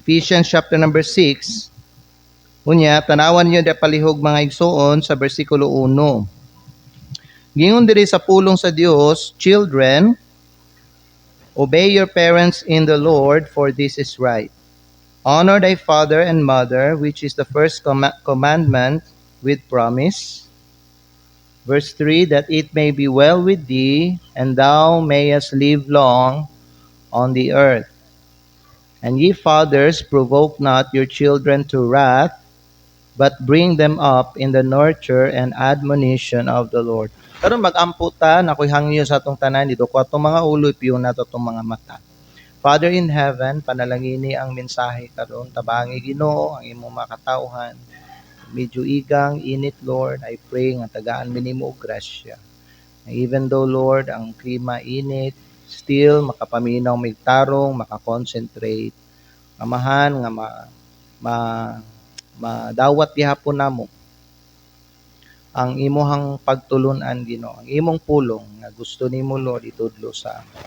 Ephesians chapter number 6. Unya, tanawan niyo da palihog mga igsoon sa bersikulo 1. Gingon diri sa pulong sa Dios, children, obey your parents in the Lord, for this is right. Honor thy father and mother, which is the first commandment with promise. Verse 3, that it may be well with thee, and thou mayest live long on the earth. And ye fathers, provoke not your children to wrath, but bring them up in the nurture and admonition of the Lord. Karon mag-amputan, ako'y hangyo sa atong tanan dito, ko atong mga ulo, piyo na to atong mga mata. Father in heaven, panalangini ang mensahe karon, tabangi Ginoo ang imong makatauhan. Medyo igang, init Lord, I pray nga tagaan mi nimo og grasya. Even though Lord, ang klima init, still makapaminaw mig tarong, makakonsentrate. Amahan nga madawat gihapon namo ang imuhang pagtulunan Ginoo, ang imong pulong nga gusto nimo Lord itudlo sa amin.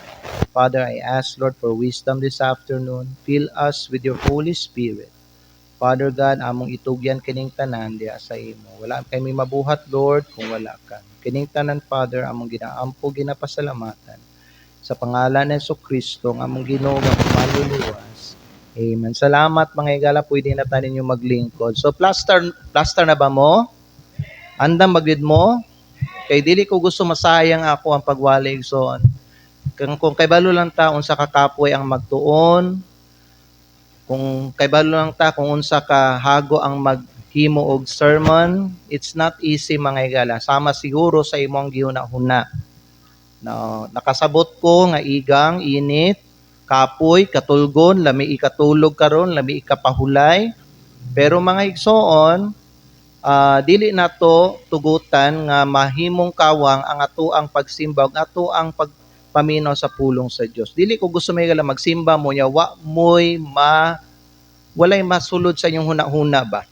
Father, I ask Lord for wisdom this afternoon. Fill us with your Holy Spirit. Father God, among itugyan kining tanan diha sa imo. Wala kami mabuhat Lord kung wala ka. Kining tanan Father, among ginaampo ginapasalamatan sa pangalan ni Jesucristo nga among Ginoo nga maluluwas. Amen. Salamat mga igala, pwede na tayo ninyo maglingkod. So plaster na ba mo? Andam magid mo? Kay dili ko gusto masayang ako ang pagwalig. So kung kay balo lang ta unsa ka kapoy ang magtuon, kung kay balo lang ta kung unsa ka hago ang maghimo og sermon, it's not easy mga igala. Sama siguro sa imong gihuna-huna. No, nakasabot ko nga igang init, kapoy, katulgon, lami ikatulog karon, lami ikapahulay. Pero mga igsoon, dili nato tugutan nga mahimong kawang ang ato ang pagsimba, ang ato ang pagpaminaw sa pulong sa Dios. Dili ko gusto may magsimba mo nya walay masulod sa inyong huna-huna ba.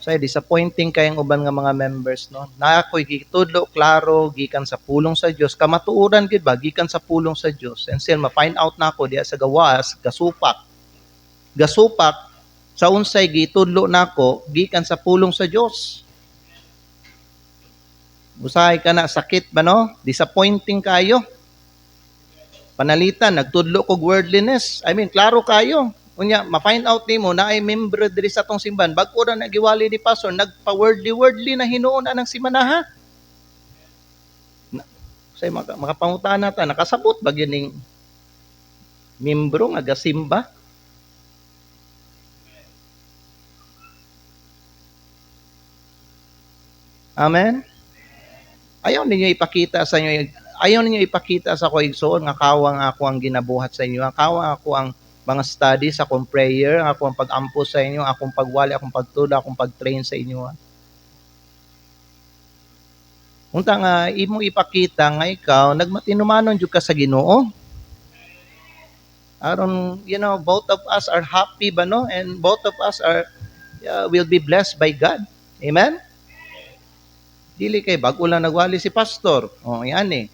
So, disappointing kayong uban nga mga members, no? Na ako'y gitudlo, klaro, gikan sa pulong sa Dios. Kamatuuran gid ba, gikan sa pulong sa Dios. And still, ma-find out na ako diya sa gawas, gasupak. Gasupak, sa unsay gitudlo na ako, gikan sa pulong sa Dios. Usahay ka na, sakit ba, no? Disappointing kayo. Panalitan, nagtudlo ko worldliness. I mean, klaro kayo. Unya, ma-find out nimo na ay member diri sa tong simbahan, bag-o ra nagiwali ni pastor, nagpa-worldly na hinuon anang simanaha. Say makapangutana ta, nakasabot ba gining membro nga gasimba? Amen. Ayaw ninyo ipakita sa ko igsoon nga kawang ako ang ginabuhat sa inyo, kawang ako ang mga studies, akong prayer, ako ang pag-ampo sa inyo, akong pagwali, akong pagtula, akong pag-train sa inyo. Unta nga, imong ipakita nga ikaw, nagmatinumanon jud ka sa Ginoo. Aron, both of us are happy ba, no? And both of us will be blessed by God. Amen? Dili kay bago lang nagwali si pastor. Yan eh.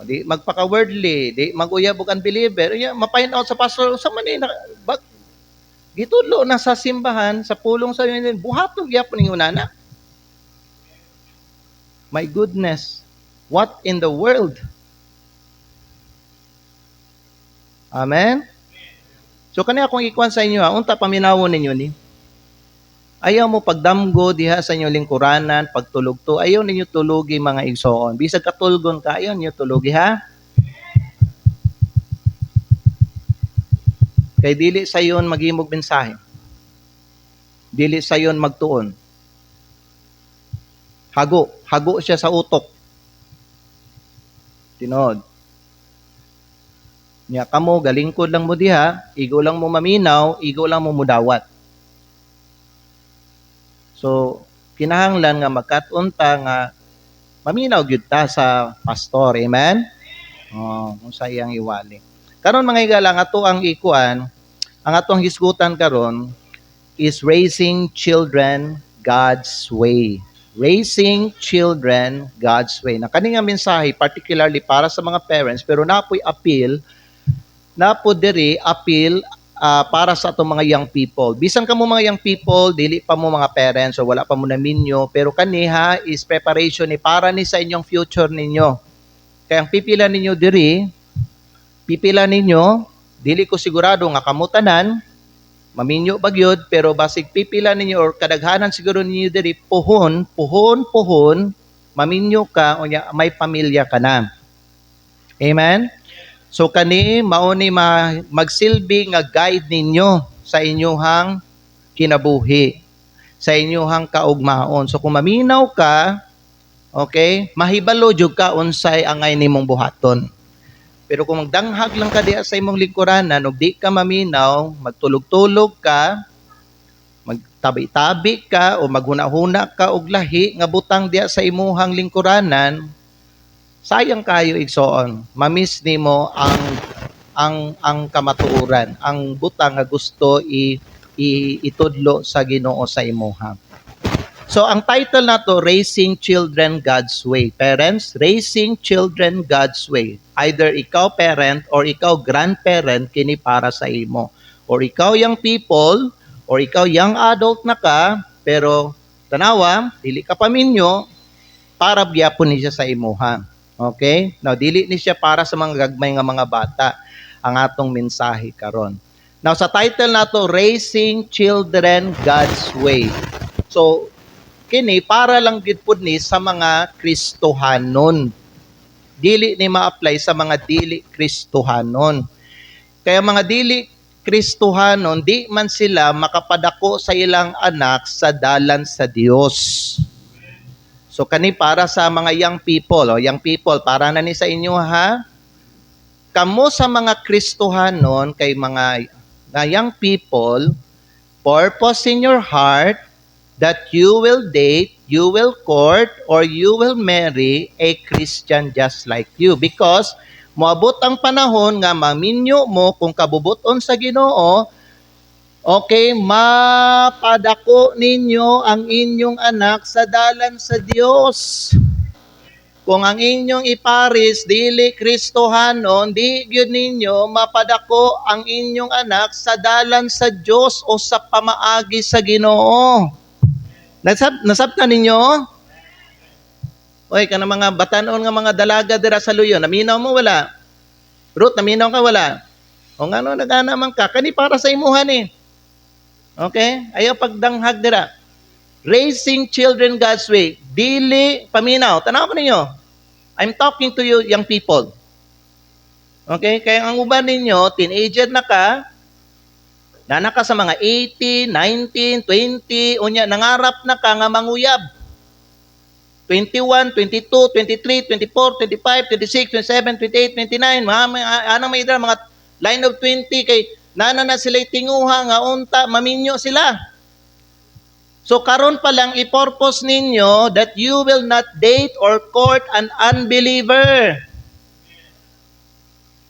Di magpaka-wordly, di mag-uyab og unbeliever. Ma-find out sa pastor sa man gitudlo na sa simbahan, sa pulong sa inyo, buhatog gyapon ning unana. My goodness, what in the world? Amen? So kani akong ikuan sa inyo, unta paminawon ninyo ni. Ayaw mo pagdamgo diha sa inyong lingkuranan, pagtulog to, ayaw ninyo tulugi mga igsoon. Bisag katulgon ka, ayaw ninyo tulugi ha? Kay dili sayon maghimog mensahe. Dili sayon magtuon. Hago siya sa utok. Tinod. Nya kamo galingkod lang mo diha, igo lang mo maminaw, igo lang mo mudawat. So, kinahanglan nga magkatunta nga maminaw gyud ta sa pastor. Amen? Kung sa iyang iwali. Karon mga igala, ato ang ikuan, ang atong hisgutan karon is raising children God's way. Raising children God's way. Na kani nga mensahe particularly para sa mga parents, pero napoy appeal na po diri appeal para sa atong mga young people. Bisan ka mo mga young people, dili pa mo mga parents o wala pa mo na minyo, pero kaniha is preparation ni para ni sa inyong future ninyo. Kaya ang pipila ninyo diri, dili ko sigurado nga kamutanan, maminyo bagyod, pero basig pipila ninyo or kadaghanan siguro ninyo diri, puhon, maminyo ka, o may pamilya ka na. Amen? So kani mauni magsilbi nga guide ninyo sa inyuhang kinabuhi, sa inyuhang kaugmaon. So kung maminaw ka, okay, mahibalo jud ka unsay angay nimong buhaton. Pero kung magdanghag lang ka diha sa imong lingkuranan ug di ka maminaw, magtulog-tulog ka, magtabi-tabi ka o maghuna-huna ka og lahi nga butang diha sa imuhang lingkuranan, sayang kayo igsoon. Mamiss nimo ang kamatuoran, ang butang nga gusto itudlo sa Ginoo sa imuha. So ang title nato, Raising Children God's Way. Parents, raising children God's way. Either ikaw parent or ikaw grandparent, kini para sa imo. Or ikaw young people, or ikaw young adult na ka, pero tanawa, dili ka paminyo, para biyapon niya sa imuha. Okay? Now, dili ni siya para sa mga gagmay nga mga bata ang atong mensahe karon. Now, sa title nato, Raising Children God's Way. So, kini para lang gid pud ni sa mga Kristohanon. Dili ni ma-apply sa mga dili Kristohanon. Kaya mga dili Kristohanon, di man sila makapadako sa ilang anak sa dalan sa Dios. So kani para sa mga young people, young people, para na ni sa inyo ha. Kamo sa mga Kristohanon kay mga young people, purpose in your heart that you will date, you will court, or you will marry a Christian just like you. Because moabot ang panahon nga maminyo mo kung kabubuton sa Ginoo, okay, mapadako ninyo ang inyong anak sa dalan sa Dios. Kung ang inyong iparis, dili Kristohanon, di gyud ninyo mapadako ang inyong anak sa dalan sa Dios o sa pamaagi sa Ginoo. Nasabtan ninyo? Oy, kana mga batanon nga mga dalaga dira sa luyo, naminaw mo wala? Ruth, naminaw ka wala? O ngano nagana man ka, kani para sa imuhan eh. Okay? Ayaw pagdanghag dira. Raising children God's way. Dili paminaw. Tanaw ko ninyo. I'm talking to you young people. Okay? Kaya ang uban ninyo, teenager na ka, nana ka sa mga 18, 19, 20, unya nangarap na ka nga manguyab. 21, 22, 23, 24, 25, 26, 27, 28, 29, anang may idra, mga line of 20, kay nana na sila'y tinguha nga unta, maminyo sila. So karon pa lang i-purpose ninyo that you will not date or court an unbeliever.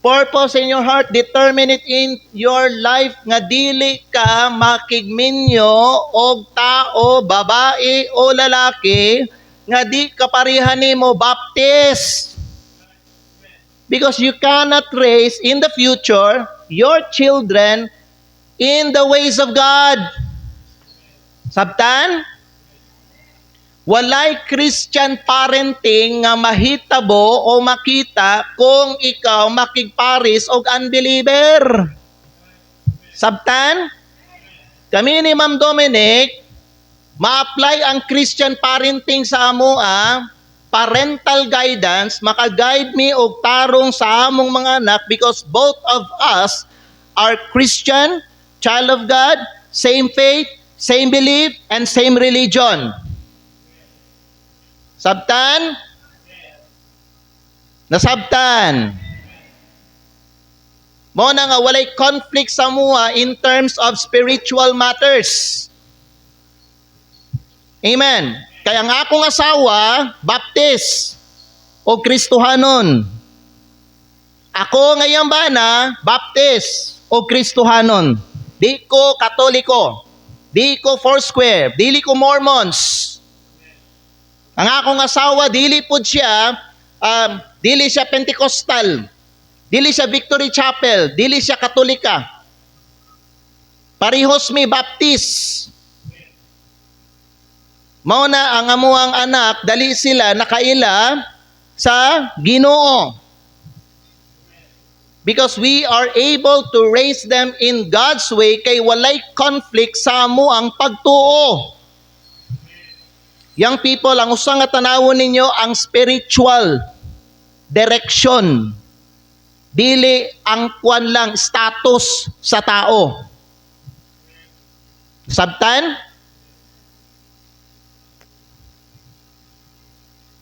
Purpose in your heart, determine it in your life nga dili ka makigminyo og tao, babae o lalaki nga di kaparihan nimo baptist. Because you cannot raise in the future your children in the ways of God. Sabtan? Walay Christian parenting nga mahitabo o makita kung ikaw makigparis og unbeliever. Sabtan? Kami ni Ma'am Dominic, ma-apply ang Christian parenting sa amoa, parental guidance, maka-guide me og tarong sa among mga anak because both of us are Christian, child of God, same faith, same belief, and same religion. Sabtan? Nasabtan. Mo na nga walay conflict sa mua in terms of spiritual matters. Amen. Kaya ang akong asawa, Baptist o Kristohanon. Ako ngayong bana, Baptist o Kristohanon. Di ko Katoliko. Di ko Foursquare. Dili ko Mormons. Ang akong asawa, dili po siya, dili siya Pentecostal. Dili siya Victory Chapel, dili siya Katolika. Parehos mi Baptist. Mao na ang amuang anak, dali sila nakaila sa Ginoo. Because we are able to raise them in God's way kay walay conflict sa amuang pagtuo. Young people, ang usang nga tanawon ninyo ang spiritual direction. Dili ang kwan lang status sa tao. Sabtan?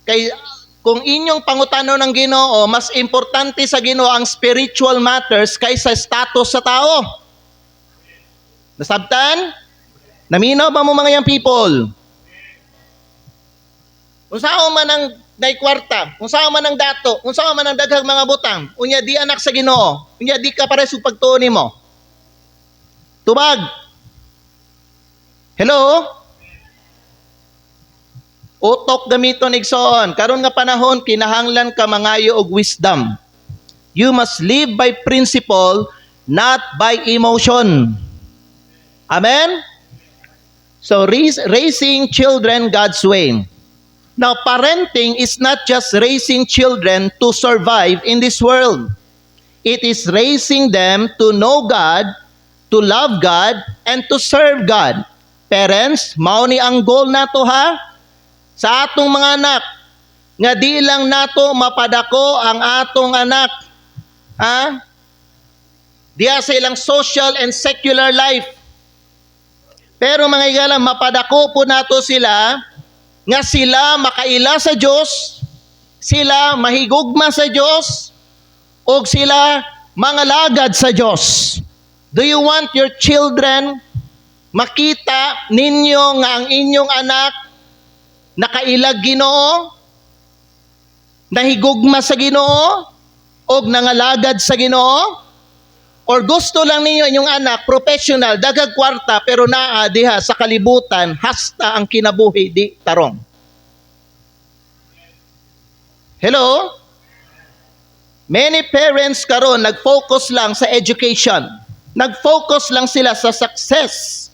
Kay kung inyong pangutano ng Ginoo, mas importante sa Ginoo ang spiritual matters kaysa status sa tao. Nasabtan? Naminaw ba mo mga young people? Kung saan man ang naikwarta, kung saan man ang dato, kung saan man ang daghang mga butang, unya di anak sa Ginoo, unya di ka pares ug pagtuo nimo. Tubag. Hello? Utok gamiton igsoon. Karon nga panahon kinahanglan ka mangayo og wisdom. You must live by principle, not by emotion. Amen? So raising children God's way. Now parenting is not just raising children to survive in this world. It is raising them to know God, to love God, and to serve God. Parents, mao ni ang goal nato ha? Sa atong mga anak, nga di lang nato mapadako ang atong anak. Ha? Diya sa ilang social and secular life. Pero mga igala, mapadako po nato sila, nga sila makaila sa Diyos, sila mahigugma sa Diyos, o sila mga lagad sa Diyos. Do you want your children makita ninyo nga ang inyong anak nakailag Ginoo, nahigugma sa Ginoo, o nangalagad sa Ginoo? Or gusto lang ninyo inyong anak professional, dagag kwarta, pero naa diha sa kalibutan, hasta ang kinabuhi di tarong? Hello? Many parents karon nag-focus lang sa education. Nag-focus lang sila sa success.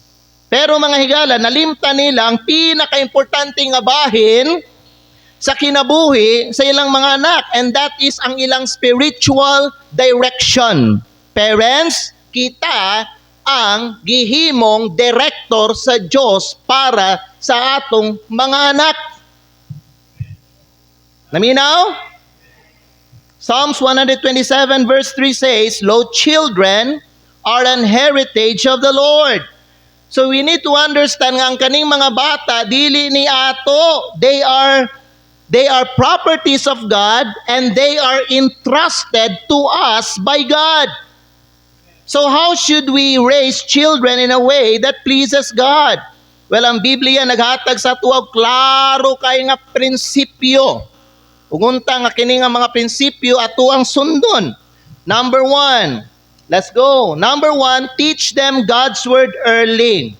Pero mga higala, nalimta nila ang pinaka-importante nga bahin sa kinabuhi sa ilang mga anak, and that is ang ilang spiritual direction. Parents, kita ang gihimong director sa Diyos para sa atong mga anak. Naminaw? Psalms 127 verse 3 says, "Lo, children are an heritage of the Lord." So we need to understand nga ang kaning mga bata dili ni ato, they are properties of God, and they are entrusted to us by God. So how should we raise children in a way that pleases God? Well, ang Biblia naghatag sa tuwa klaro kay nga prinsipyo. Ugunta nga kini nga mga prinsipyo ato ang sundon. Number 1, let's go. Number 1, teach them God's word early.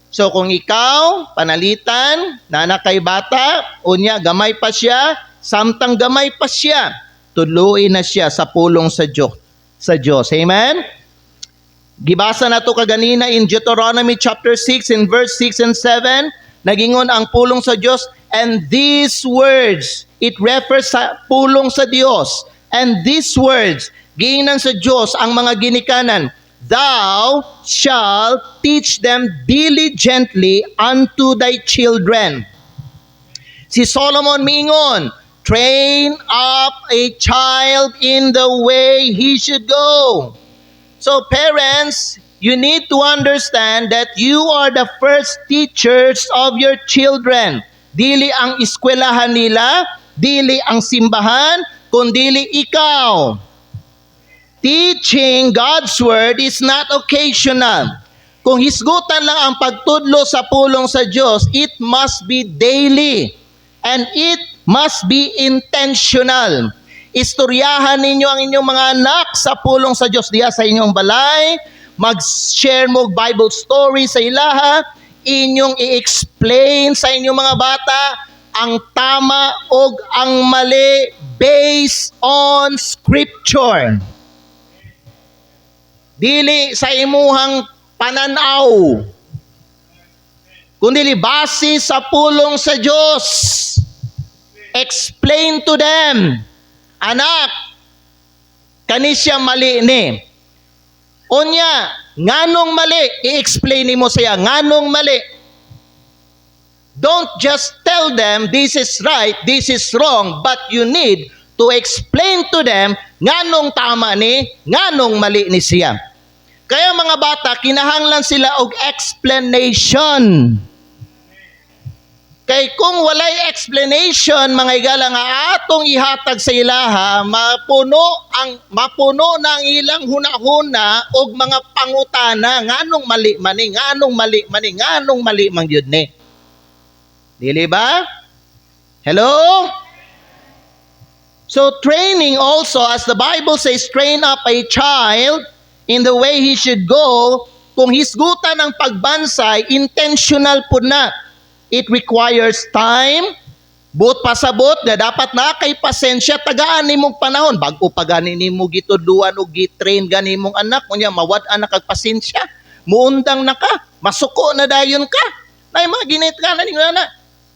So kung ikaw, panalitan, nanak kay bata, unya gamay pa siya, samtang gamay pa siya, tuluin na siya sa pulong sa Diyos. Amen? Gibasa na to kaganina in Deuteronomy chapter 6 in verse 6 and 7, nagingon ang pulong sa Diyos, and these words, it refers sa pulong sa Diyos, and these words, giinan sa Diyos ang mga ginikanan, thou shalt teach them diligently unto thy children. Si Solomon mingon, train up a child in the way he should go. So parents, you need to understand that you are the first teachers of your children. Dili ang eskwelahan nila, dili ang simbahan, kundili ikaw. Teaching God's word is not occasional. Kung hisgutan lang ang pagtudlo sa pulong sa Diyos, it must be daily and it must be intentional. Istoryahan ninyo ang inyong mga anak sa pulong sa Diyos diya sa inyong balay, mag-share mo Bible story sa ilaha, inyong i-explain sa inyong mga bata ang tama ug ang mali based on scripture. Dili sa imuhang pananaw, kundi base sa pulong sa Diyos. Explain to them, anak, kani siya mali ni. Unya, nganong mali? I-explain mo siya, nganong mali? Don't just tell them, this is right, this is wrong, but you need to explain to them, nganong tama ni, nganong mali ni siya. Kaya mga bata, kinahanglan sila og explanation. Kay kung walay explanation, mga igala nga atong ihatag sa ilaha, mapuno na ang ilang hunahuna og mga pangutana, nganong mali mani, nganong mali mani, nganong mali man gyud ni. Dili ba? Hello? So training also, as the Bible says, train up a child in the way he should go. Kung hisgutan ang pagbansay, intentional po na. It requires time, but pasabot na dapat na kay pasensya, tagaan nimong panahon. Bago pa gani nimo gitudluan o gitrain gani mong anak, kunya mawad anak kag pasensya, muundang na ka, masuko na dayon ka. Nay mga ginit ka na ninyo na.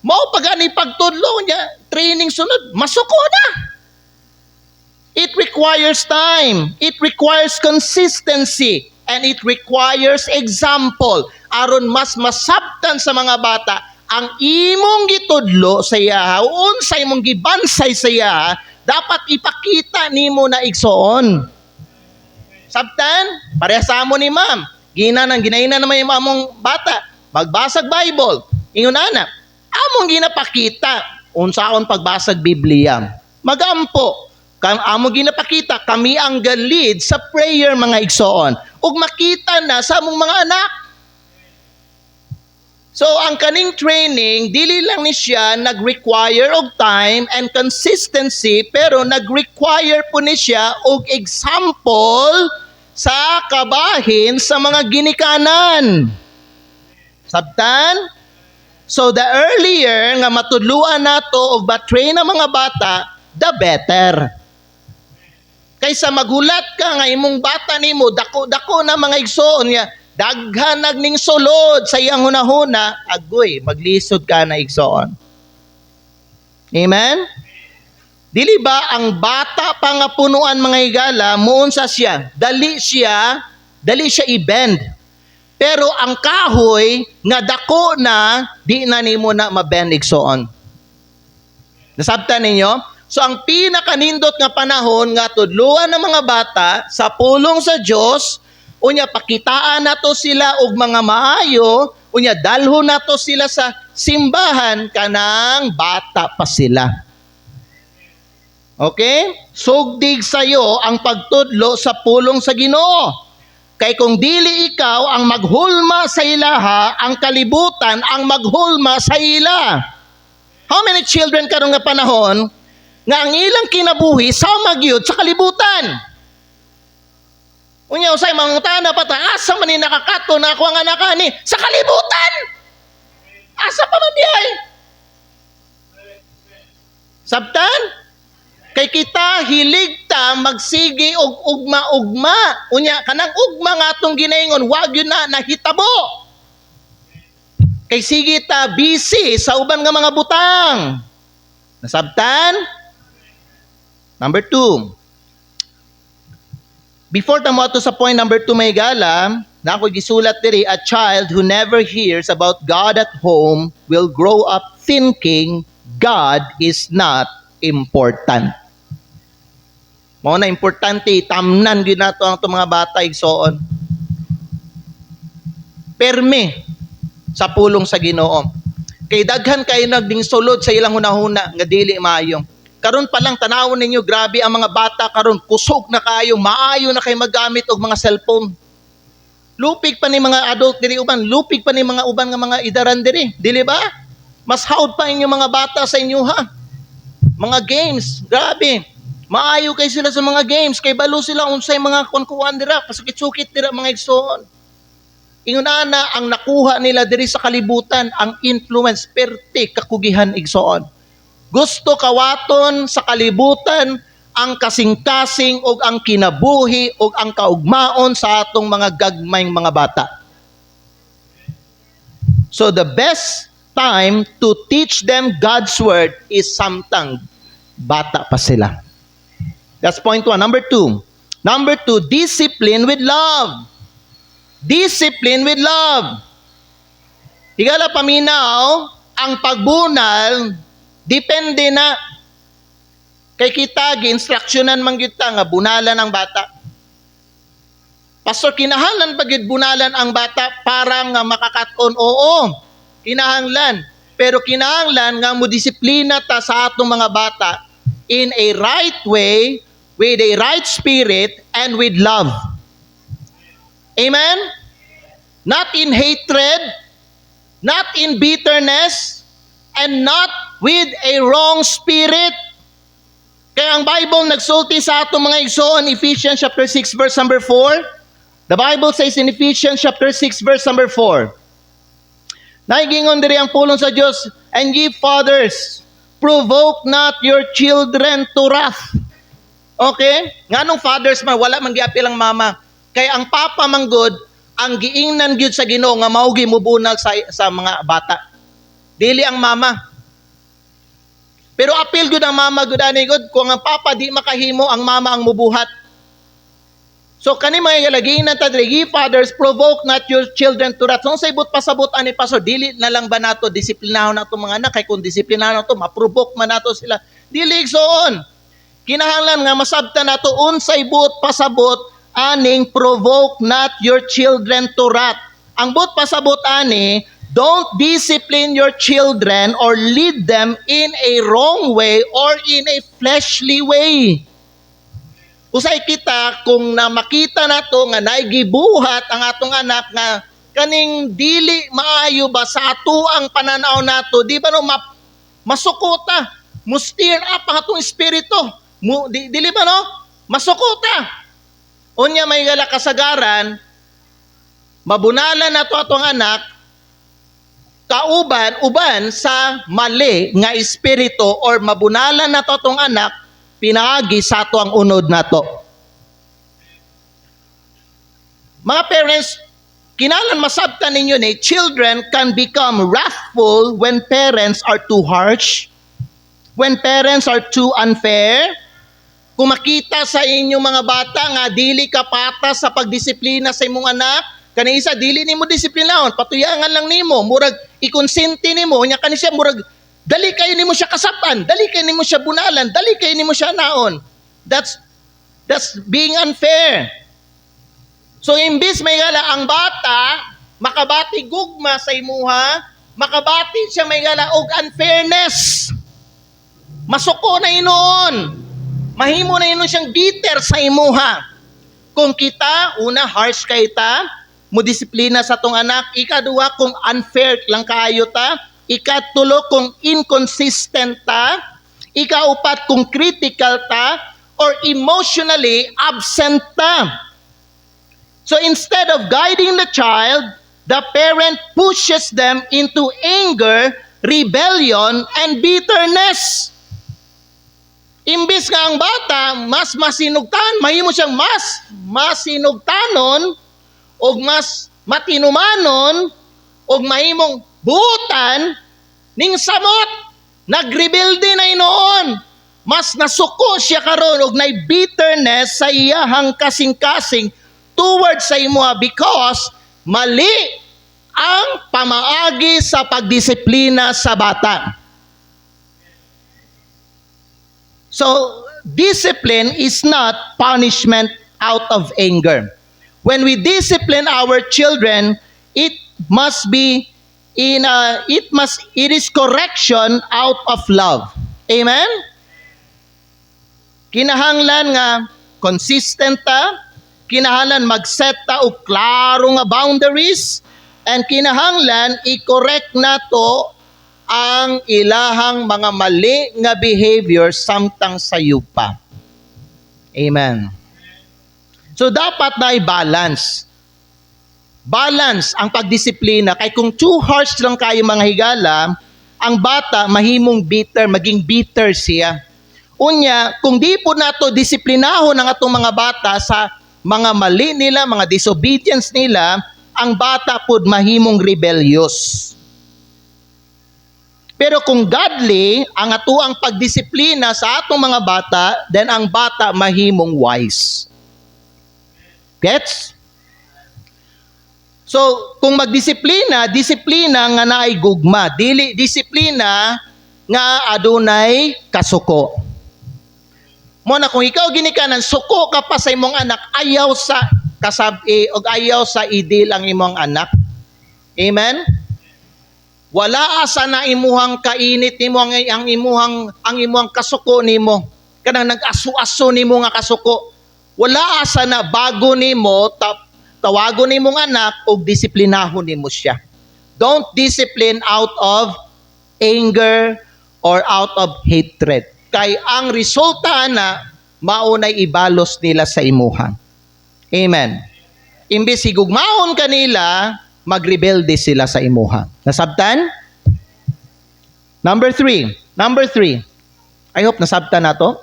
Mao pa gani pagtudlo niya, training sunod, masuko na. It requires time, it requires consistency, and it requires example. Aron mas masabtan sa mga bata ang imong gitudlo sa iya, unsay imong gibansay sa iya, dapat ipakita nimo na igsoon. Sabtan, parehas sa amo ni ma'am. Ginaina naman yung among bata. Magbasag Bible. Ingon anak, among ginapakita unsaon pagbasag Biblia. Magampo. Among ginapakita, kami ang galid sa prayer mga igsoon. Ug makita na sa among mga anak. So, ang kaning training, dili lang ni siya nag-require og time and consistency, pero nag-require po ni siya og example sa kabahin sa mga ginikanan. Sabtan? So, the earlier nga matudluan nato og ba-train ang mga bata, the better. Kaysa magulat ka nga imong bata nimo, dako-dako na mga igsoon niya, daghan nagning sulod sa iyang hunahuna, agoy, maglisod ka na igsoon. Amen? Dili ba ang bata pa nga punuan mga higala, muunsa siya, dali siya i-bend. Pero ang kahoy nga dako na, di na nimo na mabend igsoon. Nasabtan ninyo? So ang pinakanindot nga panahon nga tudluan ng mga bata sa pulong sa Dios, unya pakitaan nato sila og mga maayo, unya dalhon nato sila sa simbahan kanang bata pa sila. Okay? Sugdig sayo ang pagtudlo sa pulong sa Ginoo. Kay kung dili ikaw ang maghulma sa ilaha, ang kalibutan ang maghulma sa ila. How many children karong nga panahon nga ang ilang kinabuhi sama gyud sa kalibutan? Unya usay mangutana pa ta, asa man ni nakakato na ako ang anak ani sa kalibutan? Asa pa man diay? Sabtan? Kay kita hilig ta magsigi og ugma-ugma. Unya kanang ugma nga atong ginaingon, wag yun na nahitabo. Kay sige ta busy sa uban nga mga butang. Nasabtan? Number 2. Before tamo ato sa point number 2 may gala, na ako gisulat diri, a child who never hears about God at home will grow up thinking God is not important. Mao na importante, tamnan gyud nato ang mga bata igsoon. Perme sa pulong sa Ginoo. Kay daghan kay nagding sulod sa ilang hunahuna nga dili maayo. Karon pa lang tanawon ninyo, grabe ang mga bata karon, kusog na kayo, maayo na kay magamit og mga cellphone. Lupig pa ni mga adult diri uban, lupig pa ni mga uban nga mga idaran diri, dili ba? Mas haud pa inyo mga bata sa inyo ha. Mga games, grabe. Maayo kay sila sa mga games, kay balo sila unsay mga kunkuan dira, kasukit-sukit dira mga igsoon. Ingon na ang nakuha nila diri sa kalibutan, ang influence, perte, kakugihan igsoon. Gusto kawaton sa kalibutan ang kasing-kasing o ang kinabuhi o ang kaugmaon sa atong mga gagmayng mga bata. So the best time to teach them God's Word is samtang bata pa sila. That's point 1. Number 2, discipline with love. Discipline with love. Higala paminaw, ang pagbunal, depende na. Kay kita, gi-instructionan man kita nga bunalan ang bata. Pastor, kinahanglan ba gid bunalan ang bata para nga makakaton? Oo, kinahanglan. Pero kinahanglan nga mo disiplina ta sa atong mga bata in a right way, with a right spirit, and with love. Amen? Not in hatred, not in bitterness, and not with a wrong spirit. Kaya ang Bible nagsulti sa atong mga igsoon, Ephesians chapter 6 verse number 4. The Bible says in Ephesians chapter 6 verse number 4, naigingon diri ang pulong sa Dios, and ye fathers, provoke not your children to wrath. Okay? Nganong fathers man, wala man giapil ang mama. Kaya ang papa manggod, ang giingnan gyud sa Ginoo nga mao gimubunal sa mga bata. Dili ang mama. Pero apil gud ang mama gud ani gud, kung ang papa di makahimo, ang mama ang mubuhat. So kani mga galaging na tadrigi, fathers, provoke not your children to wrath. So sa ibot pasabot ani pastor, dili na lang ba nato disiplinahon nato mga anak, kay kung disiplinahon nato ma-provoke man nato sila. Dili igsoon. Kinahanglan nga masabtan nato unsay buot pasabot aning provoke not your children to wrath. Ang buot pasabot ani, don't discipline your children or lead them in a wrong way or in a fleshly way. Usay kita kung na makita nato nga naigibuhat ang atong anak nga kaning dili maayo ba sa ato ang pananaw nato, di ba no masukota, mustir up ang atong espiritu. Dili ba no? Masukota. Unya may gala kasagaran, mabunalan nato atong anak kauban sa mali nga espiritu or mabunalan nato atong anak pinaagi sa ato ang unod nato. Mga parents, kinahanglan masabtan ninyo ni children can become wrathful when parents are too harsh, when parents are too unfair. Kung makita sa inyong mga bata nga dili ka patas sa pagdisiplina sa imong anak, kani isa dili nimo disiplinahon, patuyangan lang nimo, murag ikonsente nimo, nya kani siya murag dali kayo nimo siya kasapan, dali kayo nimo siya bunalan, dali kayo nimo siya naon. That's being unfair. So imbis may gala ang bata makabati gugma sa imuha, makabati siya may gala og unfairness. Masuko na inoon. Mahimo na inoon siyang bitter sa imuha. Kung kita, una harsh kay ta, mo disiplina sa tong anak, ikaduha kung unfair lang kaayo ta, ikatulo kung inconsistent ta, ikaupat kung critical ta, or emotionally absent ta. So instead of guiding the child, the parent pushes them into anger, rebellion, and bitterness. Imbis nga ang bata, mas masinugtan, mahimo siyang mas masinugtanon, o mas matinumanon, o mahimong buutan, ning samot, nagrebelde na inoon. Mas nasuko siya karon og nay bitterness sa iyahang kasing-kasing towards sa imuha because mali ang pamaagi sa pagdisiplina sa bata. So, discipline is not punishment out of anger. When we discipline our children, it is correction out of love. Amen? Kinahanglan nga consistent ta, kinahanglan mag-set ta og klaro nga boundaries, and kinahanglan i-correct nato ang ilahang mga mali nga behavior samtang sayo pa. Amen. So dapat na i-balance. Balance ang pagdisiplina. Kay kung too harsh lang kayo mga higala, ang bata mahimong bitter, maging bitter siya. Unya, kung di po nato disiplinahon ang atong mga bata sa mga mali nila, mga disobedience nila, ang bata pod mahimong rebellious. Pero kung godly, ang atuang pagdisiplina sa atong mga bata, then ang bata mahimong wise. Gets? So, kung magdisiplina, disiplina nga naay gugma. Dili disiplina nga adunay kasuko. Mo na kung ikaw ginikanan, suko ka pa sa imong anak, ayaw sa kasabi o ayaw sa idil ang imong anak. Amen? Wala asa na imuhang kainit nimo ang imuhang kasuko nimo. Kanang nag-aso-aso nimo nga kasuko. Wala asa na bago nimo tawagon nimong anak og disiplinahon nimo siya. Don't discipline out of anger or out of hatred. Kay ang resulta na maunay ibalos nila sa imuhang. Amen. Imbes higugmaon kanila, magrebelde sila sa imuhang. Nasabtan? Number 3. I hope nasabtan na to.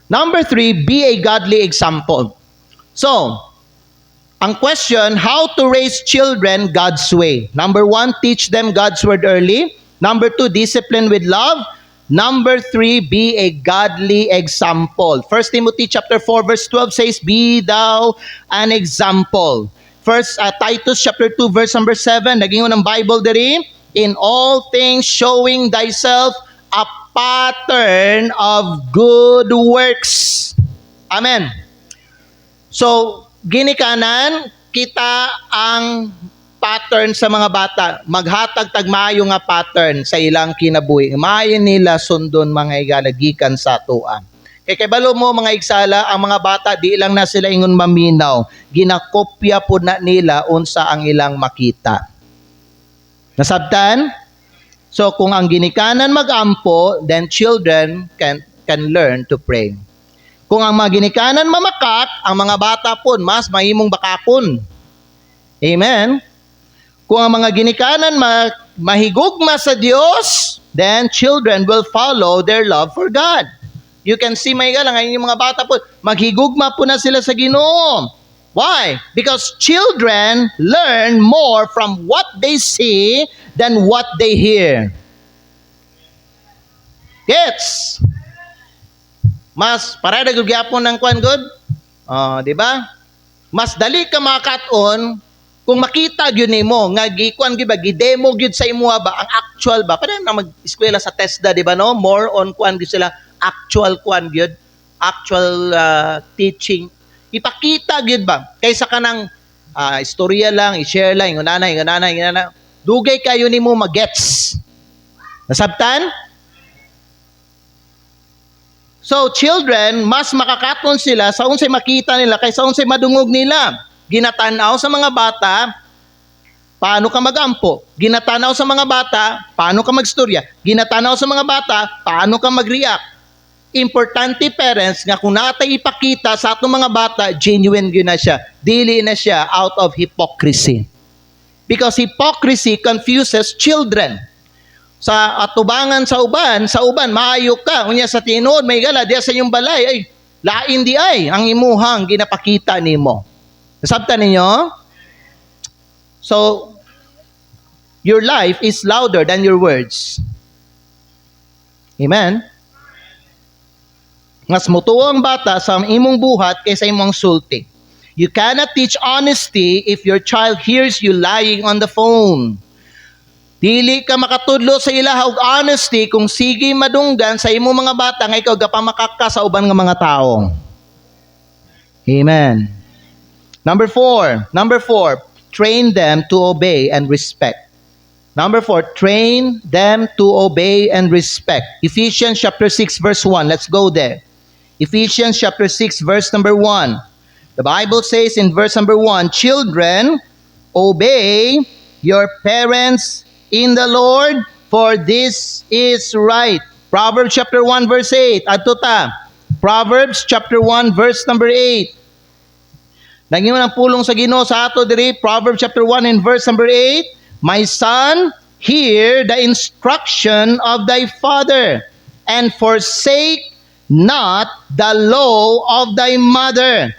Number 3, be a godly example. So, ang question, how to raise children God's way. Number 1, teach them God's word early. Number 2, discipline with love. Number 3, be a godly example. 1 Timothy chapter 4 verse 12 says, be thou an example. First, Titus chapter 2 verse number 7, naging ng Bible diri, in all things showing thyself a pattern of good works. Amen. So, ginikanan, kita ang pattern sa mga bata. Maghatag tagmayo nga pattern sa ilang kinabuhi. Maayon nila sundon mga igalagikan sa tuan. Kay balo mo mga igsala, ang mga bata di lang na sila ingon maminaw, ginakopya po na nila unsa ang ilang makita. Nasabtan? So kung ang ginikanan magampo, then children can learn to pray. Kung ang mga ginikanan mamakak, ang mga bata po mas mahimong bakakon. Amen? Kung ang mga ginikanan mahigugma sa Diyos, then children will follow their love for God. You can see may galang yung mga bata po, maghigugma po na sila sa Ginoo. Why? Because children learn more from what they see than what they hear. Gets? Mas parada gyapon ng kwan good? Di ba? Mas dali ka makaton kung makita gyud nimo nga gikuan gyud ba gidemo gyud sa imuha ba ang actual ba para na mag-eskwela sa TESDA, di ba no? More on kwan gyud sila actual kwan gyud, actual teaching. Ipakita gyud ba kaysa kanang istorya lang, i-share lang, ingonana. Dugay kayo nimo magets. Nasabtan? So children, mas makakaton sila sa unsay makita nila kaysa unsay madungog nila. Ginatanaw sa mga bata, paano ka magampo? Ginatanaw sa mga bata, paano ka magstorya? Ginatanaw sa mga bata, paano ka mag-react? Importante parents nga kung natay ipakita sa atong mga bata, genuine yun na siya. Dili na siya out of hypocrisy. Because hypocrisy confuses children. Sa atubangan sa uban, maayo ka. Unya sa tinuod, may gala, diya sa iyong balay, ay, lain di ay, ang imuhang ginapakita nimo. Nasabtan ninyo? So, your life is louder than your words. Amen? Mas mutuo ang bata sa imong buhat kaysa imong sulti. You cannot teach honesty if your child hears you lying on the phone. Dili ka makatudlo sa ilaha og honesty kung sige madunggan sa imong mga bata nga ikaw gapamakaka sa uban nga mga tao. Amen. Number 4, train them to obey and respect. Number 4, train them to obey and respect. Ephesians chapter 6 verse 1. Let's go there. Ephesians chapter 6 verse number 1. The Bible says in verse number 1, children, obey your parents in the Lord, for this is right. Proverbs chapter 1 verse 8. Adto ta. Proverbs chapter 1 verse number 8. Naging ang pulong sa Ginoo sa ato diri, Proverbs chapter 1 and verse number 8. My son, hear the instruction of thy father, and forsake not the law of thy mother.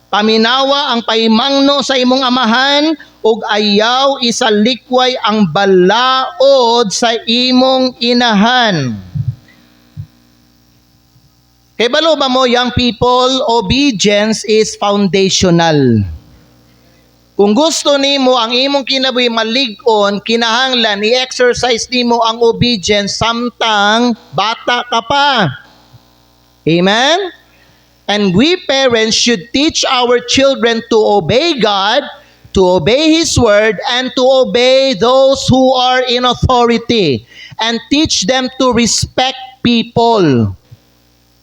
Paminawa ang paimangno sa imong amahan, ug ayaw isalikway ang balaod sa imong inahan. Kay balo ba mo, young people, obedience is foundational. Kung gusto nimo ang imong kinabuhi malig-on, kinahanglan i-exercise nimo ang obedience samtang bata ka pa. Amen? And we parents should teach our children to obey God, to obey His word, and to obey those who are in authority, and teach them to respect people.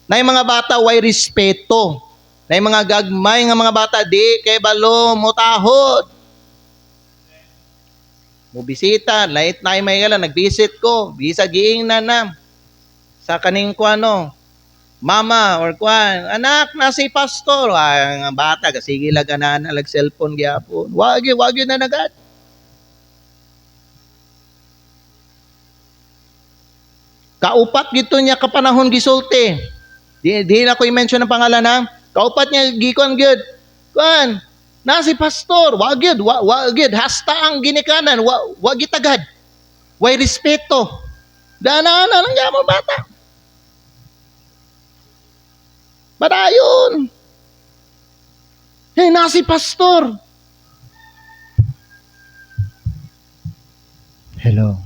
Na yung mga bata way respeto. Na yung mga gagmay nga mga bata, di kay balo mutahod. Mubisita, lait na may gala, nagbisit ko, bisa giing na sa kaning kuano, mama or kuan, anak na si pastor, ang bata, sige laganan, alag cellphone gyapon, wag yun na nagad. Kaupat gito niya kapanahon gisulti. Di na ko i-mention ang pangalan ha. Kaupat niya gikon gyud. Kuan, na si pastor, wag gyud, hasta ang ginikanan, wag gitagad. Way respeto. Dana lang gyamon bata. Badayon. Hey, na si pastor. Hello.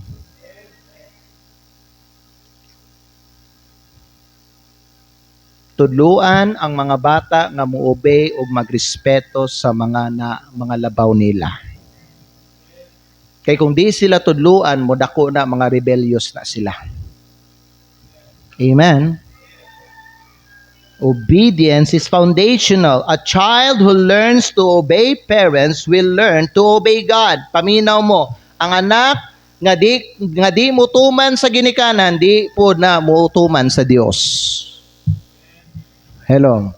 Tudluan ang mga bata nga muobey ug magrespeto sa mga labaw nila. Kay kung di sila tudluan, modako na mga rebellious na sila. Amen. Obedience is foundational. A child who learns to obey parents will learn to obey God. Paminaw mo, ang anak nga di mutuman sa ginikanan, di po na mutuman sa Dios. Hello.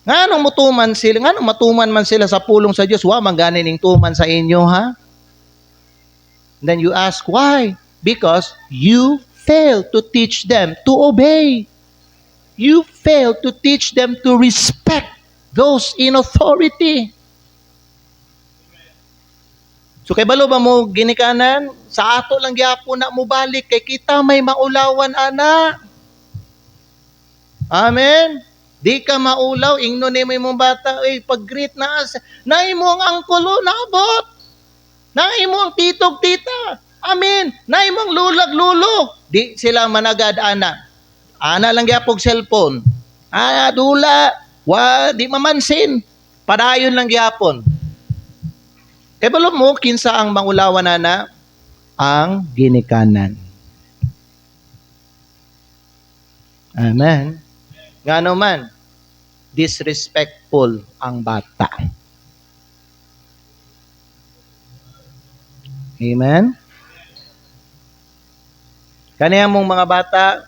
Nganong mutuman sila? Nganong matuman man sila sa pulong sa Dios? Wa man gani ning tuman sa inyo, ha? Then you ask why? Because you fail to teach them to obey. You fail to teach them to respect those in authority. So kay balo ba mo ginikanan? Sa ato lang gyapon na mo balik kay kita may maulawan ana. Amen. Di ka maulaw, ingno ni mo imong bata, pag-greet na imo ang angkulo naabot. Na imo ang titog tita. Amen. Na imong lulag lulo. Di sila managad ana. Ana lang gyapog cellphone. Dula, di mamansin. Padayon lang gyapon. Kay balo mo kinsa ang maulawan ana? Ang ginikanan. Amen. Ngano man, disrespectful ang bata. Amen? Kaniya mong mga bata,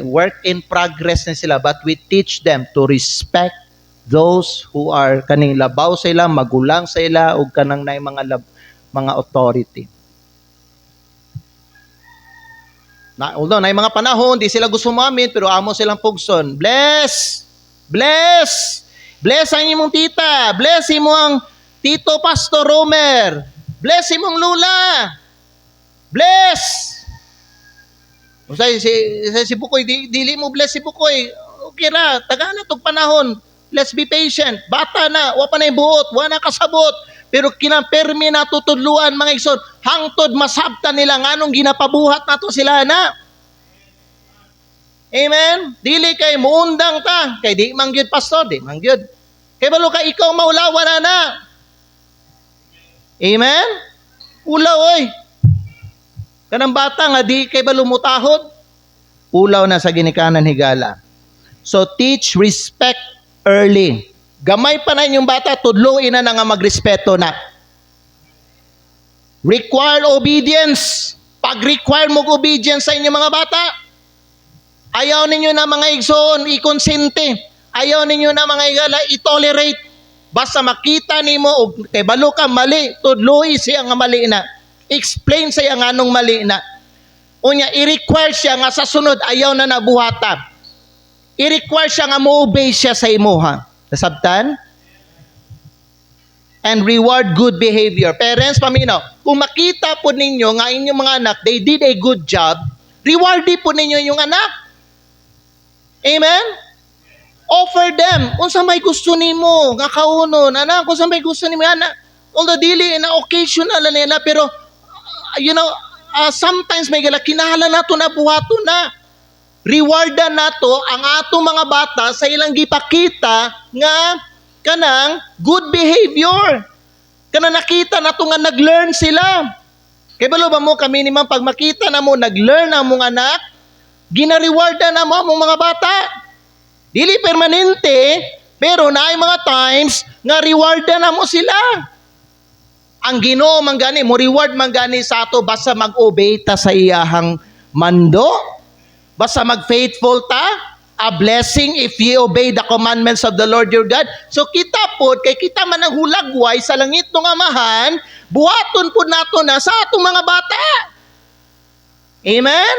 work in progress na sila, but we teach them to respect those who are kaning labaw sa ila, magulang sa ila, o kanang na mga authority. Although na mga panahon, di sila gusto mamit, pero amo silang pugson. Bless! Bless! Bless ang imong tita. Bless imong tito Pastor Romer. Bless imong lula. Bless! Si Bukoy, dili mo bless si Bukoy. Okay ra, taga na tog panahon. Let's be patient. Bata na, wa pa na buot, wa na kasabot. Pero kinampermi na tutudluan mga igsoon, hangtod masabtan nila nganong ginapabuhat nato sila na. Amen. Dili kay muundang ta, kay di mangyud pastor, di mangyud. Kay balo ka ikaw maulawan na. Amen. Ulaw oy. Kanang bata nga di kay balo mutahod, ulaw na sa ginikanan higala. So teach respect early. Gamay pa na inyong bata, tudluin na nga magrespeto na. Require obedience. Pag-require mo obedience sa inyong mga bata, ayaw ninyo na mga igsoon, ikonsente. Ayaw ninyo na mga igala, i-tolerate. basta makita nimo og kay balo ka mali, tudloy siya nga mali na. Explain siya nga anong mali na. Unya i-require siya nga sa sunod ayaw na nabuhata. I-require siya nga mo-obey siya sa imuha. Nasabtan? And reward good behavior. Parents, paminaw, kung makita po ninyo nga inyong mga anak, they did a good job, reward po ninyo yung anak. Amen? Offer them. Kung sa may gusto nimo, nga kaunon, anak, kung sa may gusto nimo, anak, although dili na occasional na pero, sometimes may gala, kinahala nato na buhato na. Rewardan nato ang atong mga bata sa ilang gipakita nga kanang good behavior. Kanang nakita nato nga nag-learn sila. Kay balo ba mo kami ni pag makita na mo nag-learn ang mong anak, gina-rewardan na mo ang mga bata. Dili permanente, pero naay mga times nga rewardan na mo sila. Ang Ginoo man gani mo reward man gani sa ato basta mag-obey ta sa iyahang mando. Basta mag-faithful ta, a blessing if ye obey the commandments of the Lord your God. So kita po, kay kita man ang hulagway sa langit ng Amahan, buhaton po nato na sa atong mga bata. Amen?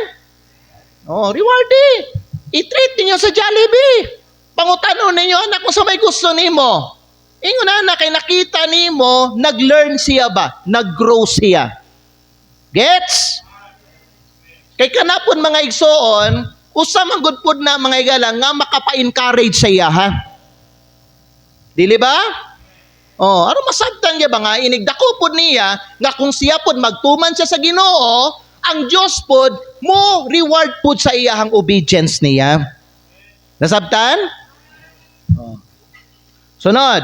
Oh, rewardy. I-treat ninyo sa Jollibee. Pangutanon ninyo, anak mo sa may gusto nimo. Ingon na kay nakita nimo, nag-learn siya ba? Nag-grow siya. Gets? Kay kanapon mga igsoon, usa man gud pud na mga igala nga makapa-encourage sa iya ha. Dili ba? Oh, aron masabtan niya ba nga inigdako pud niya nga kung siya pud magtuman siya sa Ginoo, ang Dios pud mo reward pud sa iyahang obedience niya. Nasabtan? Oh. Sunod.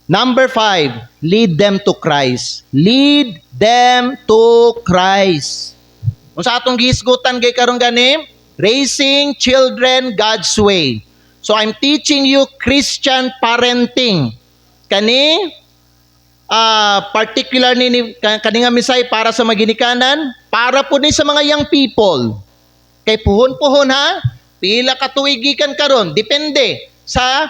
Number 5, lead them to Christ. Lead them to Christ. Kung sa atong gihisgutan kay karon gani, raising children God's way. So I'm teaching you Christian parenting. Kani particular ni kani nga misay para sa maginikanan, para po ni sa mga young people. Kay puhon-puhon ha, pila ka tuig gikan karon, depende sa